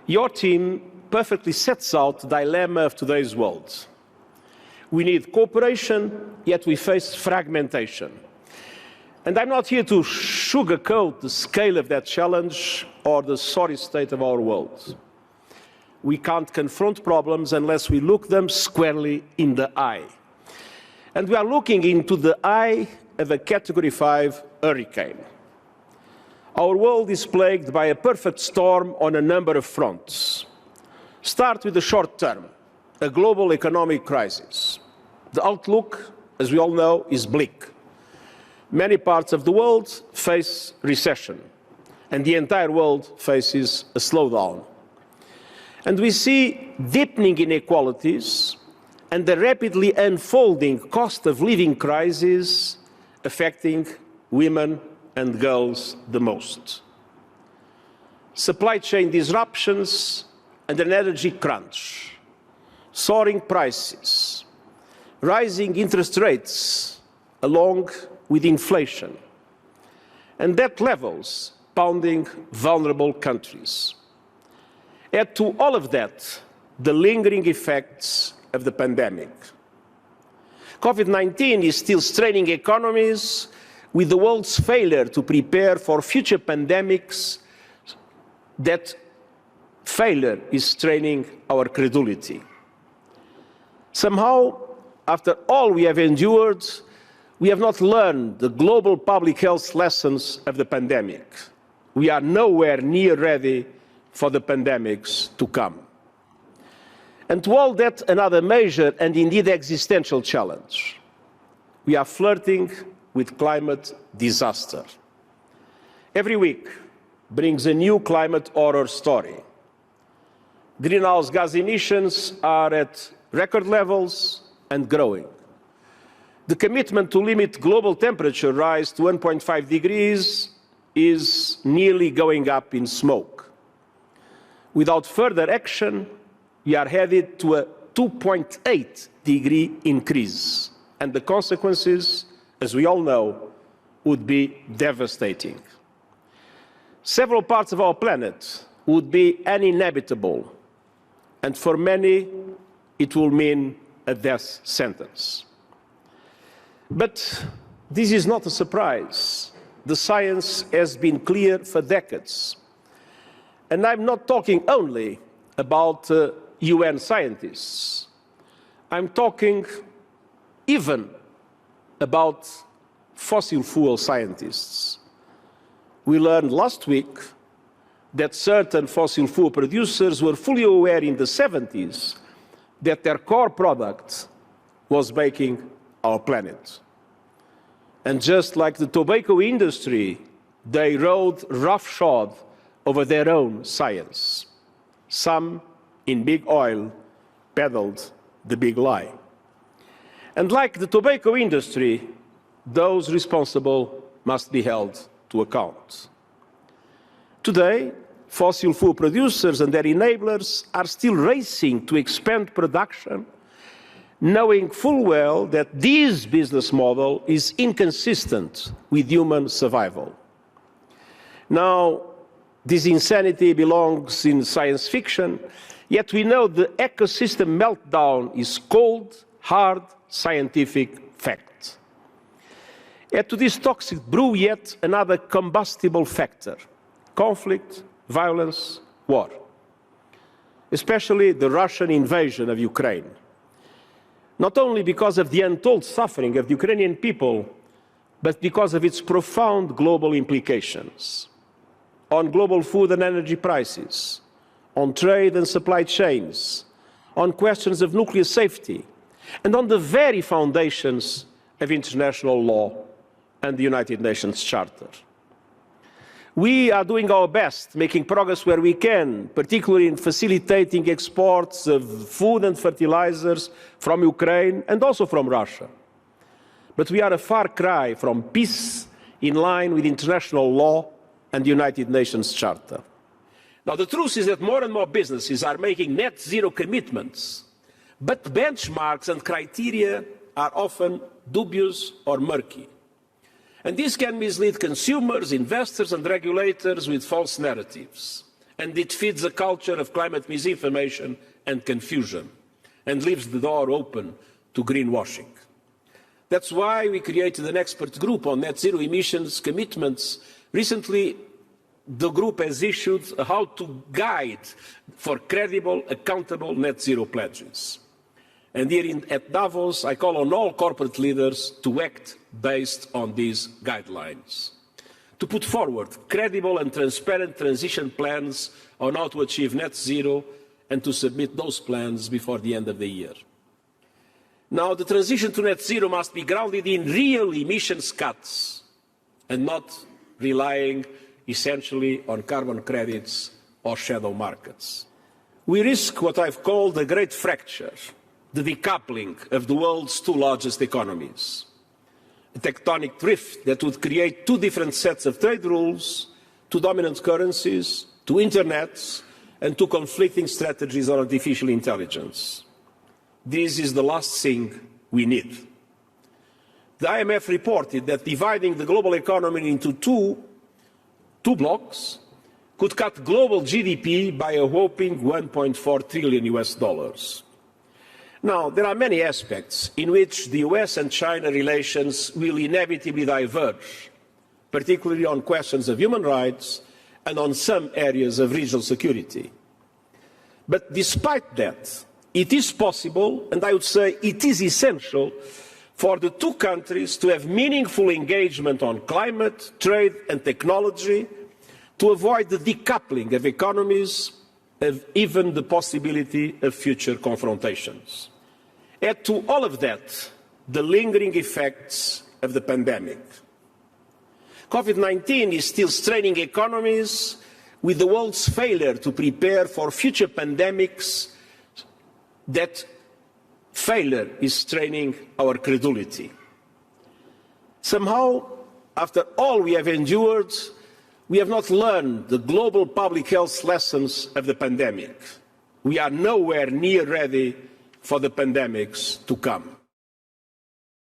Your team perfectly sets out the dilemma of today's world. We need cooperation, yet we face fragmentation. And I'm not here to sugarcoat the scale of that challenge or the sorry state of our world. We can't confront problems unless we look them squarely in the eye. And we are looking into the eye of a Category 5 hurricane. Our world is plagued by a perfect storm on a number of fronts. Start with the short term, a global economic crisis. The outlook, as we all know, is bleak. Many parts of the world face recession, and the entire world faces a slowdown. And we see deepening inequalities and the rapidly unfolding cost of living crisis affecting women and girls the most. Supply chain disruptions and an energy crunch, soaring prices, rising interest rates along with inflation, and debt levels pounding vulnerable countries. Add to all of that the lingering effects of the pandemic. COVID-19 is still straining economies with the world's failure to prepare for future pandemics. That failure is straining our credulity. Somehow, after all we have endured, we have not learned the global public health lessons of the pandemic. We are nowhere near ready for the pandemics to come. And to all that, another major and indeed existential challenge. We are flirting with climate disaster. Every week brings a new climate horror story. Greenhouse gas emissions are at record levels and growing. The commitment to limit global temperature rise to 1.5 degrees is nearly going up in smoke. Without further action, we are headed to a 2.8 degree increase, and the consequences, as we all know, would be devastating. Several parts of our planet would be uninhabitable, and for many, it will mean a death sentence. But this is not a surprise. The science has been clear for decades. And I'm not talking only about UN scientists. I'm talking even about fossil fuel scientists. We learned last week that certain fossil fuel producers were fully aware in the 70s that their core product was making our planet. And just like the tobacco industry, they rode roughshod over their own science. Some, in big oil, peddled the big lie. And like the tobacco industry, those responsible must be held to account. Today, fossil fuel producers and their enablers are still racing to expand production, knowing full well that this business model is inconsistent with human survival. Now, this insanity belongs in science fiction, yet we know the ecosystem meltdown is cold, hard, scientific fact. Add to this toxic brew yet another combustible factor: conflict, violence, war. Especially the Russian invasion of Ukraine. Not only because of the untold suffering of the Ukrainian people, but because of its profound global implications on global food and energy prices, on trade and supply chains, on questions of nuclear safety, and on the very foundations of international law and the United Nations Charter. We are doing our best, making progress where we can, particularly in facilitating exports of food and fertilizers from Ukraine and also from Russia. But we are a far cry from peace in line with international law and the United Nations Charter. Now, the truth is that more and more businesses are making net zero commitments, but benchmarks and criteria are often dubious or murky. And this can mislead consumers, investors, and regulators with false narratives. And it feeds a culture of climate misinformation and confusion, and leaves the door open to greenwashing. That's why we created an expert group on net zero emissions commitments. Recently, the group has issued a how-to guide for credible, accountable net zero pledges. And here at Davos, I call on all corporate leaders to act based on these guidelines, to put forward credible and transparent transition plans on how to achieve net zero, and to submit those plans before the end of the year. Now, the transition to net zero must be grounded in real emissions cuts and not relying essentially on carbon credits or shadow markets. We risk what I've called a great fracture, the decoupling of the world's two largest economies, a tectonic rift that would create two different sets of trade rules, two dominant currencies, two internets, and two conflicting strategies on artificial intelligence. This is the last thing we need. The IMF reported that dividing the global economy into two blocks could cut global GDP by a whopping $1.4 trillion. Now, there are many aspects in which the US and China relations will inevitably diverge, particularly on questions of human rights and on some areas of regional security. But despite that, it is possible, and I would say it is essential, for the two countries to have meaningful engagement on climate, trade and technology to avoid the decoupling of economies, of even the possibility of future confrontations. Add to all of that the lingering effects of the pandemic. COVID-19 is still straining economies, with the world's failure to prepare for future pandemics. That failure is straining our credulity. Somehow, after all we have endured, we have not learned the global public health lessons of the pandemic. We are nowhere near ready for the pandemics to come.